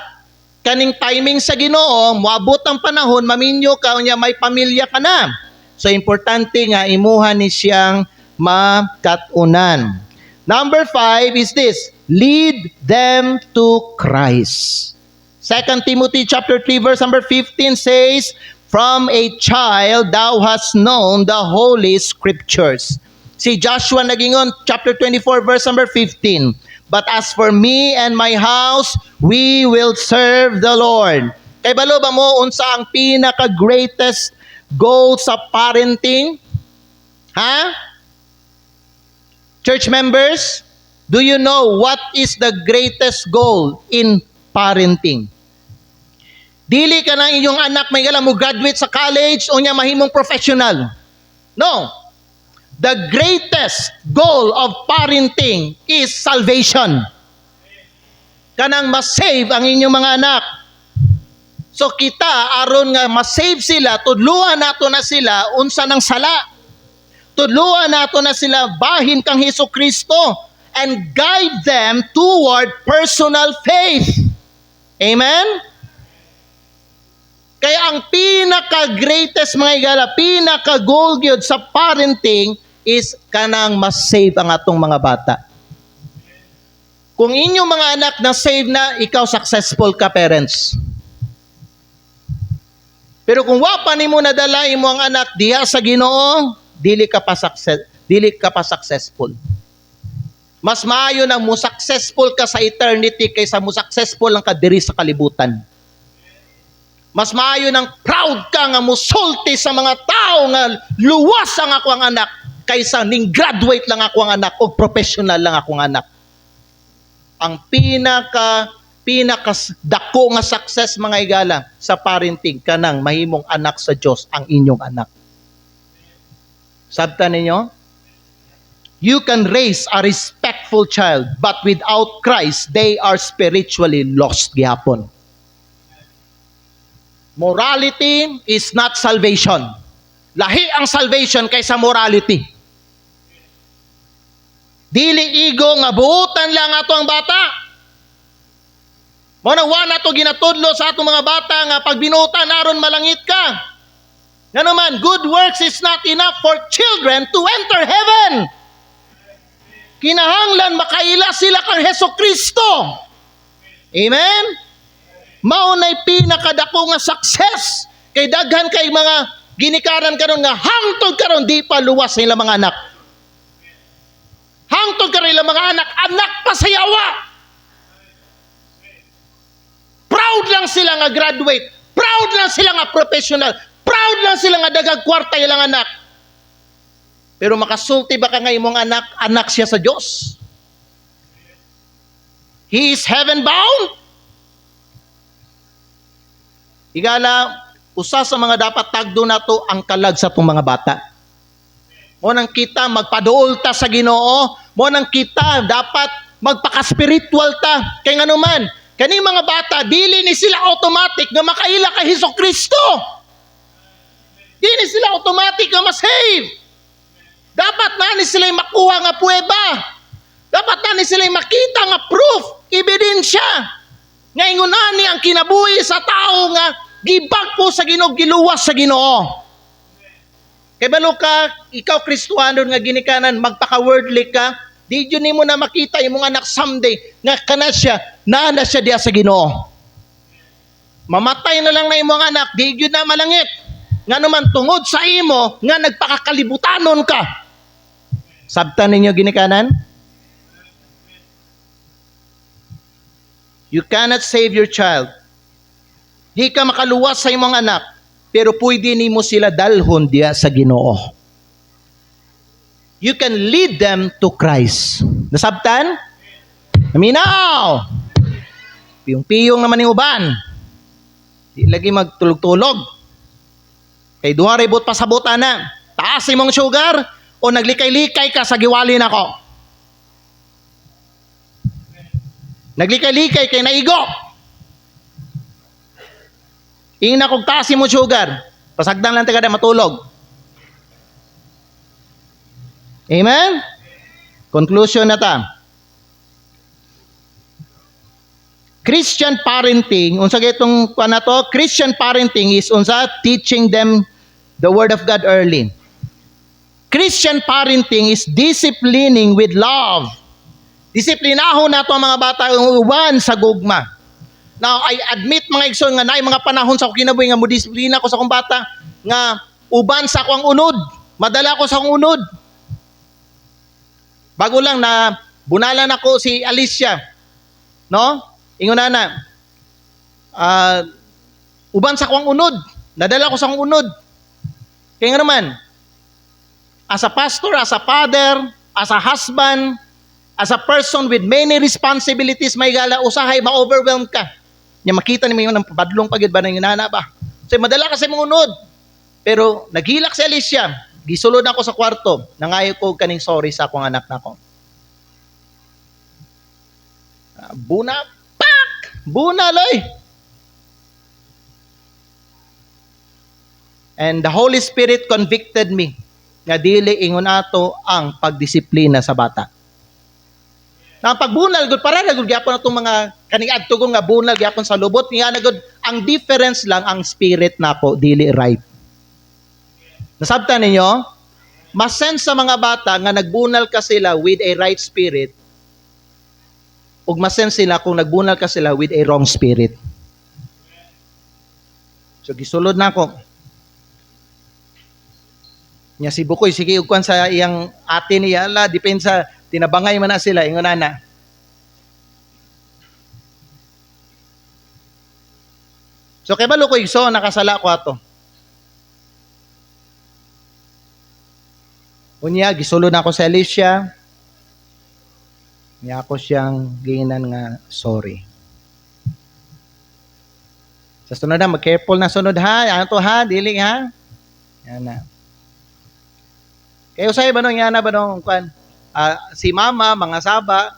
kaning timing sa Ginoo, moabot ang panahon maminyo ka unya may pamilya ka na. So importante nga imuha ni siyang makatunan. Number 5 is this, lead them to Christ. 2 Timothy chapter 3 verse number 15 says, from a child thou hast known the holy scriptures. Si Joshua nagingon chapter 24 verse number 15. But as for me and my house, we will serve the Lord. Kay balo ba mo unsa ang pinaka-greatest goal sa parenting? Ha? Church members, do you know what is the greatest goal in parenting? Dili ka ng iyong anak may alam mo graduate sa college o niya mahimong professional. No. The greatest goal of parenting is salvation. Kanang ma-save ang inyong mga anak. So kita aron nga ma-save sila, tudluan nato na sila unsa nang sala. Tudluan nato na sila bahin kang Hesukristo and guide them toward personal faith. Amen? Kaya ang pinaka-greatest mga igala, pinaka-goal gyud sa parenting is kanang mas-save ang atong mga bata. Kung inyong mga anak na save na, ikaw successful ka parents. Pero kung wa pa nimo nadala imo ang anak diha sa Ginoo, dili ka pa successful. Mas maayo na mo successful ka sa eternity kaysa mo successful lang ka diri sa kalibutan. Mas maayo ng proud ka nga mo sulti sa mga tao nga luwas ang ako ang anak kaysa ning graduate lang ako ang anak o professional lang ako ang anak. Ang pinaka dako nga success mga igala sa parenting kanang mahimong anak sa Dios ang inyong anak. Sabtan ninyo? You can raise a respectful child but without Christ they are spiritually lost gihapon. Morality is not salvation. Lahi ang salvation kaysa morality. Dili igo nga buutan lang ato ang bata. Mo na wala to ginatudlo sa atong mga bata nga pag binutan aron malangit ka. Nga naman, good works is not enough for children to enter heaven. Kinahanglan makaila sila kang Hesukristo. Amen? Maunay pinakadako nga success kay daghan kay mga ginikaran karon nga hangtod karon di pa luwas nila mga anak. Hangtod karon nila mga anak pa sa yawa. Proud lang sila nga graduate. Proud lang sila nga professional. Proud lang sila nga dagag kwarta ilang anak. Pero makasulti ba ka nga imong anak, anak siya sa Diyos? He is heaven bound. Igala, usa sa mga dapat tagdo nato ang kalag sa itong mga bata. Mo nang kita magpaduol ta sa Ginoo, mo nang kita dapat magpaka-spiritual ta. Kay nga naman, kaning mga bata, dili ni sila automatic nga makaila kay Hesukristo. Dili ni sila automatic nga ma-save. Dapat na ni sila makuha nga puweba. Dapat na ni sila makita nga proof, ebidensya. Nga ingunani ang kinabuhi sa tao nga gibag po sa Ginoo, giluwas sa Ginoo. Kay balo ka, ikaw Kristohano nga ginikanan, magpaka-worldly ka, di yun mo na makita imong anak someday nga kana siya, naana siya diya sa Ginoo. Mamatay na lang na imong anak, di yun na malangit. Nga naman tungod sa imo, nga nagpakakalibutanon ka. Sabtan ninyo ginikanan? You cannot save your child. Di ka makaluwas sa imong anak, pero pwede nimo sila dalhon diya sa Ginoo. You can lead them to Christ. Nasabtan? Naminaw! Piyong-piyong naman yung uban. Di lagi magtulog-tulog. Kay duha ribot pasabutan na. Taas imong sugar o naglikay-likay ka sa giwali nako. Naglikay-likay kay naigo. Ingna kog taas imong sugar. Pasagdan lang taga matulog. Amen? Conclusion na ta. Christian parenting, unsa gaytong kuan nato? Christian parenting is unsa teaching them the word of God early. Christian parenting is disciplining with love. Disiplinahon nato ang mga bata uban sa gugma. Now, I admit mga igsoon nga naay mga panahon sa kinabuhi nga mo disiplina ko sa akong bata nga uban sa akong unod. Madala ko sa akong unod. Bago lang na bunalan ako si Alicia. No? Ingon na. Uban sa akong unod. Nadala ko sa akong unod. Kaya nga naman, as a pastor, as a father, as a husband, as a person with many responsibilities, may gala, usahay, ma-overwhelm ka. Nya makita ni mo yung padlong pagid ba ng inana ba? So, madala ka sa mong unod. Pero, naghilak si Alicia. Gisulod ako sa kwarto. Nangayo ko kaning sorry sa akong anak na ko. Buna, pak! Buna, loy! And the Holy Spirit convicted me nga dili ingon ato ang pagdisiplina sa bata. Na pagbunal gud para na gud gyapon atong mga kaning adto ko nga bunal gyapon sa lubot niya na gud ang difference lang ang spirit nako dili right. Nasabtan ninyo? Masense sa mga bata nga nagbunal ka sila with a right spirit ug masense sila kung nagbunal ka sila with a wrong spirit. So gisulod nako. Nya si Bukoy, sige, ugkuan sa iyang ate niya, ala, depensa, tinabangay man na sila, ingon na. So, kay balo ko, so, nakasala ko ato. Unya, gisulod na ako sa Alicia. Niya ako siyang giinan nga, sorry. Sa sunod na, mag-careful na sunod ha, ano to ha, dili ha. Yan na. Kaya usay ba nung yana ba nung kwan? Si mama, mga saba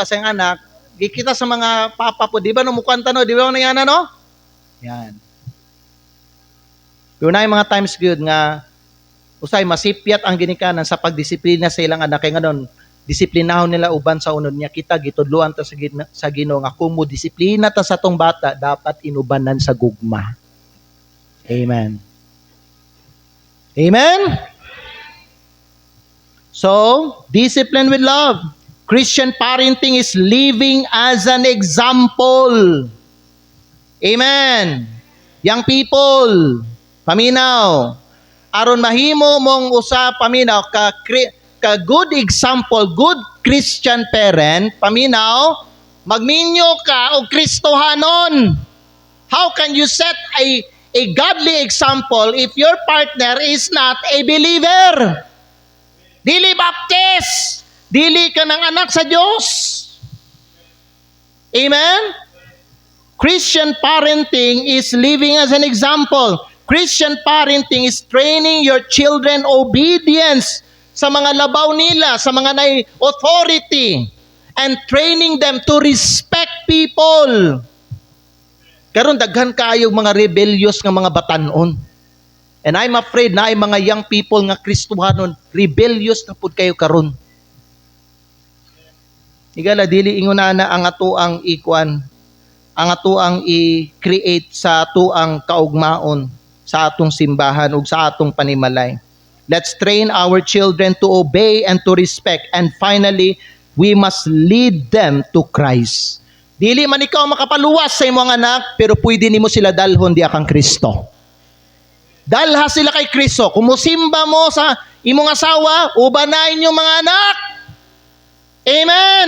sa yung anak, gikita sa mga papa po, di ba nung mukwanta no? Di ba nung yana no? Yan. Yun na yung mga times good nga, usay masipyat ang ginikanan sa pagdisiplina sa ilang anak. Kaya nga nun, disiplinahon nila uban sa unod niya. Kita gitudloan ta sa Ginoo nga kung mo disiplina ta sa tong bata, dapat inubanan sa gugma. Amen. Amen? So, discipline with love. Christian parenting is living as an example. Amen. Young people, paminaw. Aron mahimo mong usa paminaw ka good example, good Christian parent, paminaw, magminyo ka og Kristohanon. How can you set a godly example if your partner is not a believer? Dili baptist, dili ka ng anak sa Diyos. Amen? Christian parenting is living as an example. Christian parenting is training your children obedience sa mga labaw nila, sa mga authority, and training them to respect people. Karon daghan kaayo mga rebellious nga mga batanon. And I'm afraid na ay mga young people nga Kristohanon, rebellious na pud kayo karon. Igala dili inguna na ang atoang ikuan, ang atoang i-create sa atoang kaugmaon sa atong simbahan ug sa atong panimalay. Let's train our children to obey and to respect. And finally, we must lead them to Christ. Dili man ikaw makapaluwas sa imong anak, pero pwede nimo sila dalhon diha kang Kristo. Dalha sila kay Kristo. Kung musimba mo sa imong asawa, ubanayin yung mga anak. Amen.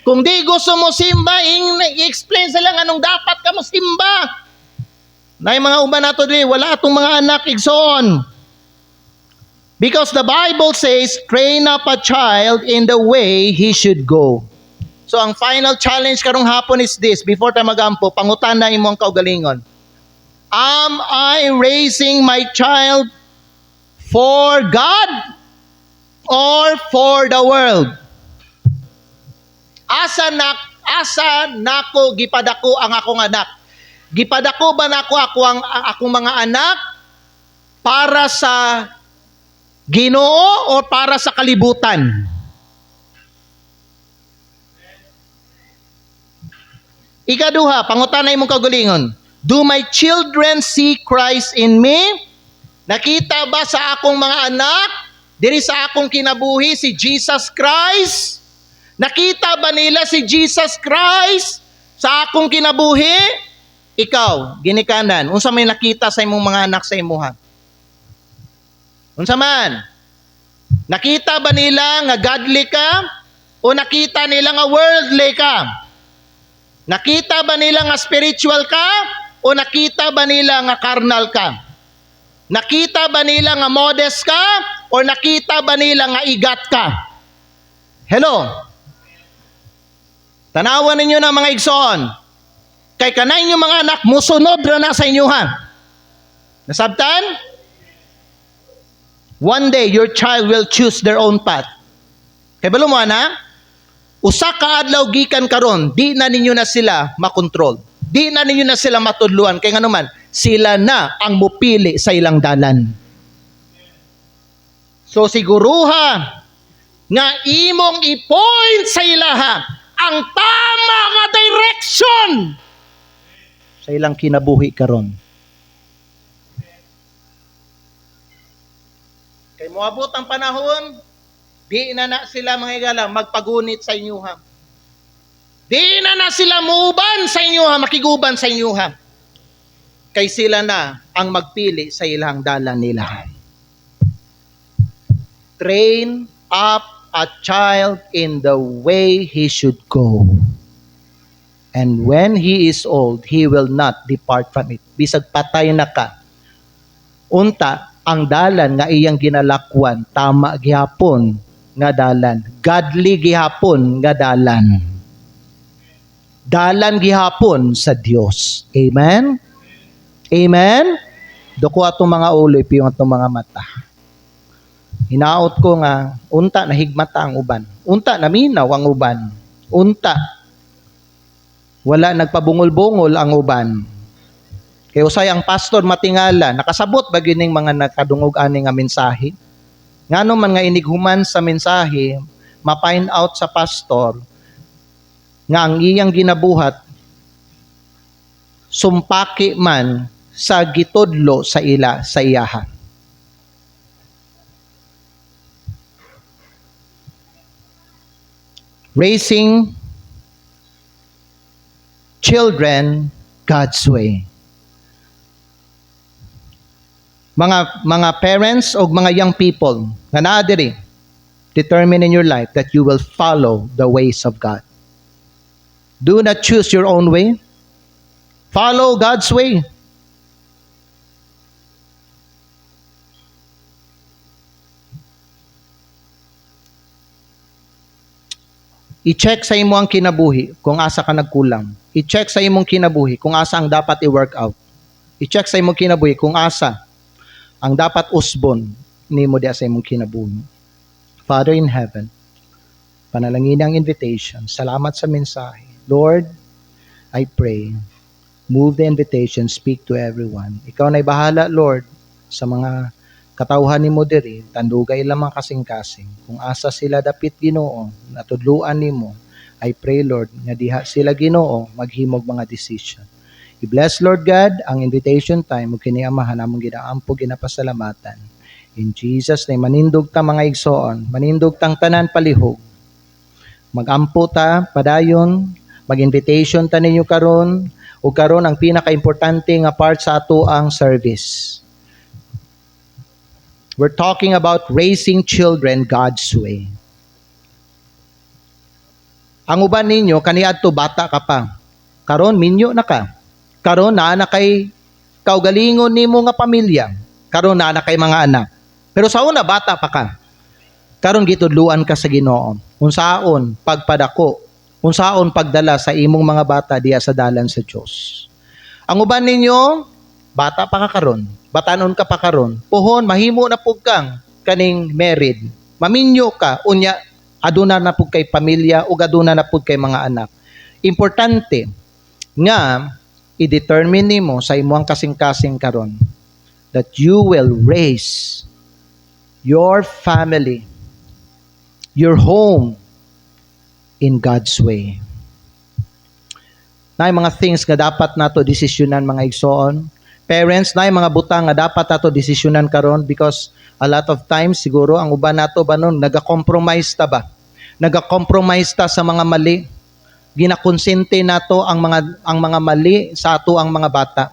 Kung di gusto mo simba, i-explain sila anong dapat ka mo simba. Na yung mga uban nato dili, wala atong mga anak igsoon. Because the Bible says, train up a child in the way he should go. So ang final challenge karong hapon is this, before tayo magampo, pangutan na imong kaugalingon. Am I raising my child for God or for the world? Asa nako gipadako ang akong anak? Gipadako ba nako ang akong mga anak para sa Ginoo o para sa kalibutan? Ikaduha, pangutan na imong kaugalingon. Do my children see Christ in me? Nakita ba sa akong mga anak, diri sa akong kinabuhi, si Jesus Christ? Nakita ba nila si Jesus Christ sa akong kinabuhi? Ikaw, ginikanan, unsa may nakita sa imong mga anak sa imuha? Unsa man? Nakita ba nila nga godly ka? O nakita nila nga worldly ka? Nakita ba nila nga spiritual ka? O nakita ba nila nga carnal ka? Nakita ba nila nga modest ka? O nakita ba nila nga igat ka? Hello? Tanawan ninyo na mga igsoon. Kay kanay inyo mga anak, musunod ra na sa inyo ha. Nasabtan? One day, your child will choose their own path. Kay balo mo na, usa ka adlaw gikan karon, di na ninyo na sila makontrol. Di na ninyo na sila matudluan. Kaya nga naman, sila na ang mupili sa ilang dalan. So siguruha nga imong i-point sa ilaha ang tama nga direction sa ilang kinabuhi karon. Kay moabot ang panahon, di na sila mga igala magpagunit sa inyo ha. Di na sila muuban sa inyo ha, makiguban sa inyo ha. Kay sila na ang magpili sa ilang dalan nila. Train up a child in the way he should go. And when he is old, he will not depart from it. Bisag patay na ka. Unta, ang dalan nga iyang ginalakwan, tama gihapon nga dalan. Godly gihapon nga dalan. Dalan gihapon sa Dios. Amen? Amen? Doko atong mga ulo, ipiyong atong mga mata. Hinaot ko nga, unta nahigmata ang uban. Unta naminaw ang uban. Unta. Wala nagpabungol-bungol ang uban. Kaya usay ang pastor matingala, nakasabot ba gining mga nakadungog ani nga mensahe? Ngano man nga inighuman sa mensahe, ma-find out sa pastor nga ang iyang ginabuhat sumpaki man sa gitudlo sa ila sa iyaha. Raising children God's way. Mga parents o mga young people nga naa diri, determine in your life that you will follow the ways of God. Do not choose your own way. Follow God's way. I-check sa imo ang kinabuhi kung asa ka nagkulang. I-check sa imong kinabuhi kung asa ang dapat i-work out. I-check sa imong kinabuhi kung asa ang dapat usbon nimo diha sa imong kinabuhi. Father in heaven, panalangin ang invitation. Salamat sa mensahe. Lord, I pray, move the invitation, speak to everyone. Ikaw na'y bahala, Lord, sa mga katawhan nimo diri, tandugay lamang kasing-kasing. Kung asa sila dapit Ginoo, natudluan nimo, I pray, Lord, nga diha sila Ginoo maghimog mga decision. I-bless, Lord God, ang invitation time ug kini amahan namong ginaampo ginapasalamatan. In Jesus name, manindog ta mga igsoon, manindog tang tanan palihog. Magampo ta padayon, mag-invitation ta ninyo karon, ug karon ang pinaka-importante nga part sa ato ang service. We're talking about raising children God's way. Ang uban ninyo kaniadto bata ka pa. Karon minyo na ka. Karon naa na kay kaugalingon nimo nga pamilya. Karon naa na kay mga anak. Pero sa una bata pa ka. Karon gitudluan ka sa Ginoo. Unsaon pagpadako, unsaon pagdala sa imong mga bata diya sa dalan sa Dios. Ang uban ninyo bata pa ka karon, batanon ka pa karon. Puhon mahimo na pug kang kaning married. Maminyo ka unya aduna na pug kay pamilya ug aduna na pug kay mga anak. Importante nga i-determine nimo sa imong kasing-kasing karon that you will raise your family, your home in God's way. Naay mga things nga dapat nato desisyonan mga igsoon. Parents, naay mga butang nga dapat nato desisyonan karon because a lot of times siguro ang uban nato banon naga-compromise ta ba? Naga-compromise ta sa mga mali. Ginakonsente nato ang mga mali sa ato ang mga bata.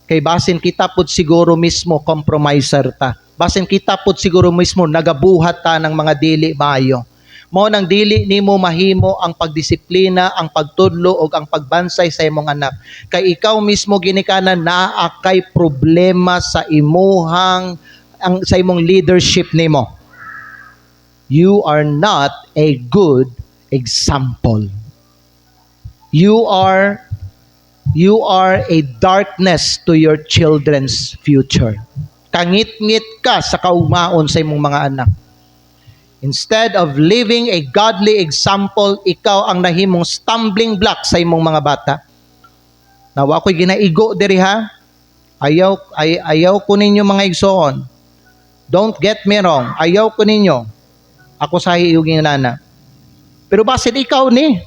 Kay basin kita pud siguro mismo compromiser ta. Basin kita pud siguro mismo nagabuhat ta ng mga dili maayo. Mao nang dili nimo mahimo ang pagdisiplina, ang pagtudlo ug ang pagbansay sa imong anak. Kay ikaw mismo ginikanan naa kay problema sa sa imong leadership nimo. You are not a good example. You are a darkness to your children's future. Kangit-ngit ka sa kaugmaon sa imong mga anak. Instead of living a godly example, ikaw ang nahimong stumbling block sa imong mga bata. Nawa ko'y ginaigo diri ha. Ayaw ko ninyo mga igsoon. Don't get me wrong. Ayaw ko ninyo. Ako sa hiyuging nana. Pero basit ikaw ni.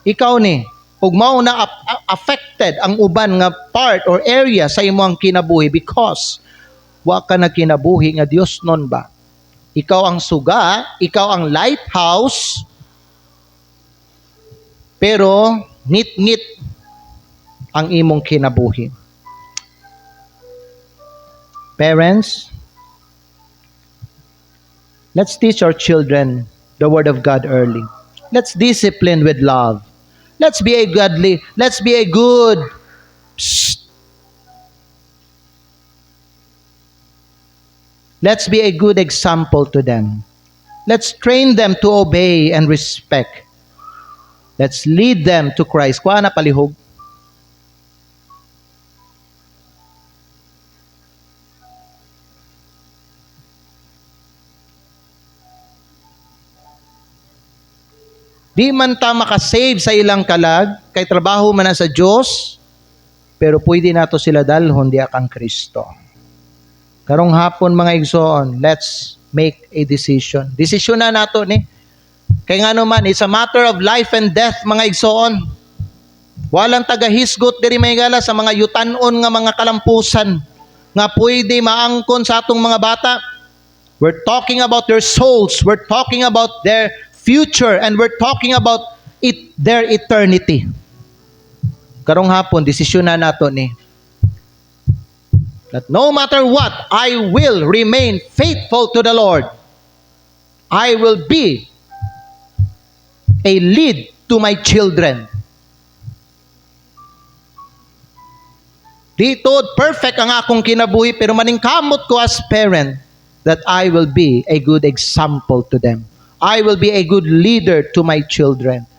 Ikaw ni. Ug mao na affected ang uban nga part or area sa imong kinabuhi because wa ka na kinabuhi nga Dios non ba. Ikaw ang suga, ikaw ang lighthouse, pero ngit-ngit ang imong kinabuhi. Parents, let's teach our children the Word of God early. Let's discipline with love. Let's be a good Let's be a good example to them. Let's train them to obey and respect. Let's lead them to Christ. Kuha na palihog. Di man ta makasave sa ilang kalag, kay trabaho man na sa Diyos, pero pwede nato sila dalhon di akang Kristo. Karong hapon mga igsoon, let's make a decision. Desisyon na nato ni. Kaya nga naman, it's a matter of life and death, mga igsoon. Walang tagahisgot diri may gala sa mga yutanon nga mga kalampusan nga pwede maangkon sa atong mga bata. We're talking about their souls. We're talking about their future. And we're talking about their eternity. Karong hapon, desisyon na nato ni. That no matter what, I will remain faithful to the Lord. I will be a lead to my children. Dito, perfect ang akong kinabuhi, pero maningkamot ko as parent that I will be a good example to them. I will be a good leader to my children.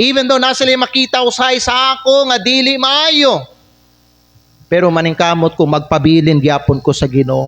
Even though nasa li makita usay sa ako nga dili maayo, pero maningkamot ko magpabilin gyapon ko sa Ginoo.